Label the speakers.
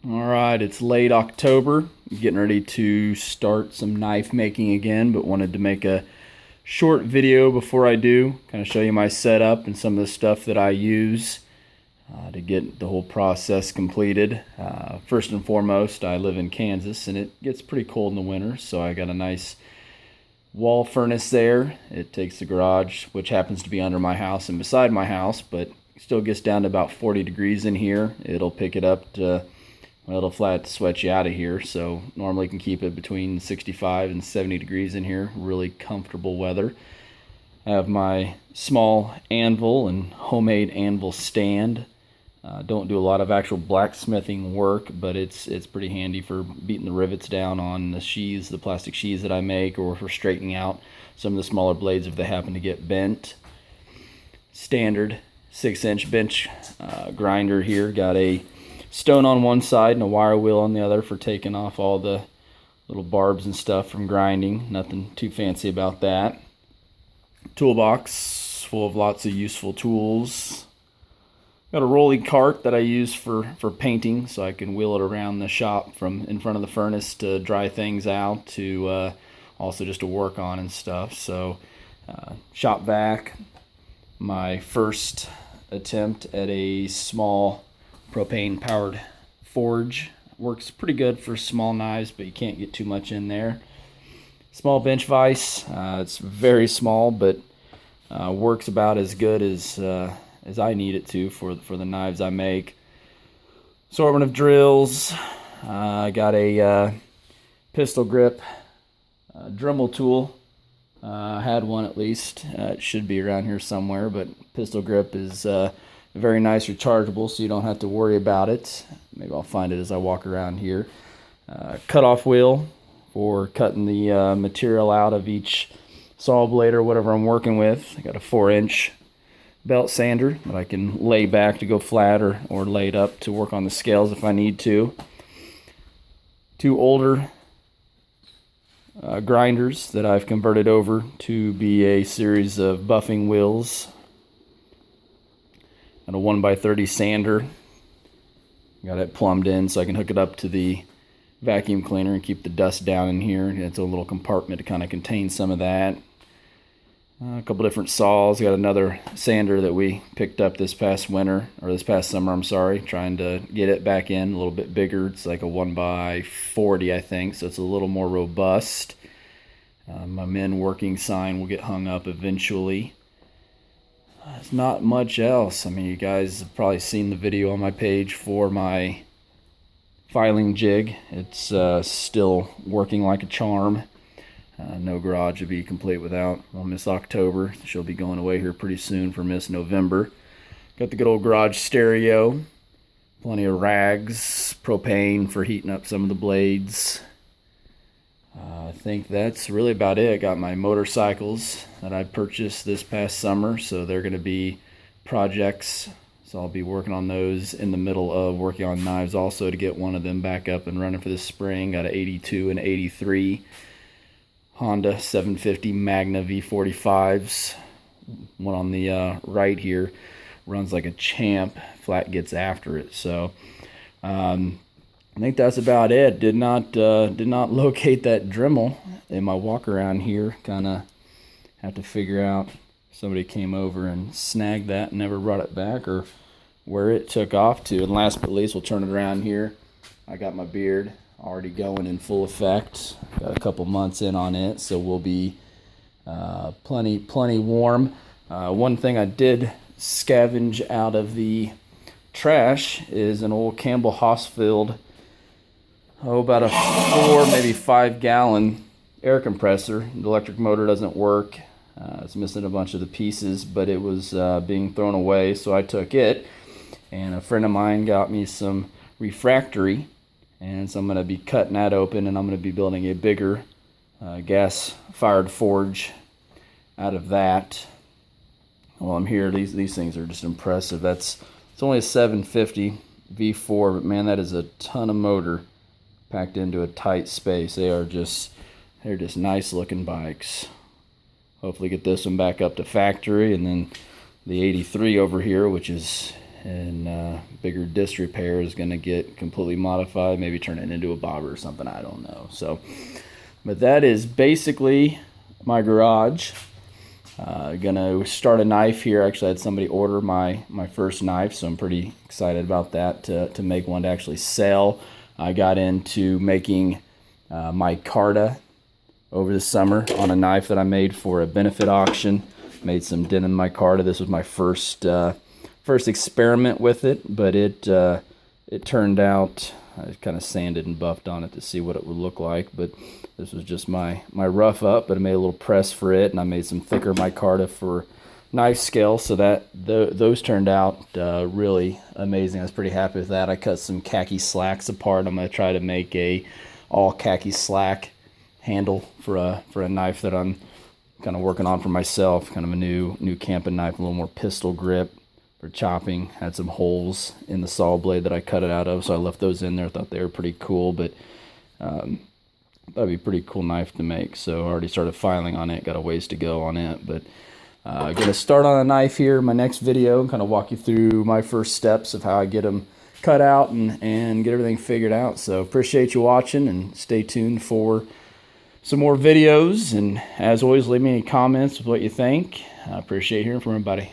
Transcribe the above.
Speaker 1: All right, it's late October. I'm getting ready to start some knife making again, but wanted to make a short video before I do, kind of show you my setup and some of the stuff that I use to get the whole process completed. First and foremost, I live in Kansas and it gets pretty cold in the winter, so I got a nice wall furnace there. It takes the garage, which happens to be under my house and beside my house, but still gets down to about 40 degrees in here. It'll pick it up to, well, it'll flat sweat you out of here, so normally can keep it between 65 and 70 degrees in here. Really comfortable weather. I have my small anvil and homemade anvil stand. Don't do a lot of actual blacksmithing work, but it's pretty handy for beating the rivets down on the sheaths, the plastic sheaths that I make, or for straightening out some of the smaller blades if they happen to get bent. Standard 6-inch bench grinder here. Got a stone on one side and a wire wheel on the other for taking off all the little barbs and stuff from grinding. Nothing too fancy about that. Toolbox full of lots of useful tools. Got a rolling cart that I use for painting, so I can wheel it around the shop from in front of the furnace to dry things out, to also just to work on and stuff. So shop vac. My first attempt at a small propane powered forge. Works pretty good for small knives, but you can't get too much in there. Small bench vise. It's very small, but works about as good as I need it to for the knives I make. Assortment of drills. I got a pistol grip Dremel tool. I had one at least. It should be around here somewhere, but pistol grip is very nice, rechargeable, so you don't have to worry about it. Maybe I'll find it as I walk around here. Cut-off wheel for cutting the material out of each saw blade or whatever I'm working with. I got a 4-inch belt sander that I can lay back to go flat, or lay it up to work on the scales if I need to. Two older grinders that I've converted over to be a series of buffing wheels. Got a 1x30 sander. Got it plumbed in so I can hook it up to the vacuum cleaner and keep the dust down in here. It's a little compartment to kind of contain some of that. A couple different saws. Got another sander that we picked up this past winter, or this past summer, I'm sorry. Trying to get it back in, a little bit bigger. It's like a 1x40, I think, so it's a little more robust. My men working sign will get hung up eventually. There's not much else. I mean, you guys have probably seen the video on my page for my filing jig. It's still working like a charm. No garage would be complete without Miss October. She'll be going away here pretty soon for Miss November. Got the good old garage stereo. Plenty of rags, propane for heating up some of the blades. I think that's really about it. I got my motorcycles that I purchased this past summer, so they're going to be projects. So I'll be working on those in the middle of working on knives also to get one of them back up and running for this spring. Got an 82 and 83 Honda 750 Magna V45s. One on the right here runs like a champ. Flat gets after it. So I think that's about it. Did not locate that Dremel in my walk around here. Kind of have to figure out if somebody came over and snagged that and never brought it back, or where it took off to. And last but least, we'll turn it around here. I got my beard already going in full effect. Got a couple months in on it, so we'll be plenty warm. One thing I did scavenge out of the trash is an old Campbell Hausfeld, about a 4 maybe 5 gallon air compressor. The electric motor doesn't work. It's missing a bunch of the pieces, but it was being thrown away, so I took it, and a friend of mine got me some refractory. And so I'm going to be cutting that open, and I'm going to be building a bigger gas-fired forge out of that. While I'm here, these things are just impressive. It's only a 750 V4, but man, that is a ton of motor packed into a tight space. They're just nice looking bikes. Hopefully get this one back up to factory, and then the 83 over here, which is and bigger disc repair is going to get completely modified, maybe turn it into a bobber or something, I don't know. So, but that is basically my garage. Gonna start a knife here. Actually, I had somebody order my first knife, so I'm pretty excited about that, to make one to actually sell. I got into making micarta over the summer on a knife that I made for a benefit auction. Made some denim micarta. This was my first experiment with it, but it turned out, I kind of sanded and buffed on it to see what it would look like, but this was just my rough up, but I made a little press for it, and I made some thicker micarta for knife scale, so that those turned out really amazing. I was pretty happy with that. I cut some khaki slacks apart. I'm going to try to make a all khaki slack handle for a knife that I'm kind of working on for myself, kind of a new camping knife, a little more pistol grip for chopping. Had some holes in the saw blade that I cut it out of, so I left those in there. I thought they were pretty cool, but that'd be a pretty cool knife to make. So I already started filing on it, got a ways to go on it, but gonna start on a knife here in my next video, kind of walk you through my first steps of how I get them cut out and get everything figured out. So appreciate you watching, and stay tuned for some more videos, and as always, leave me any comments with what you think. I appreciate hearing from everybody.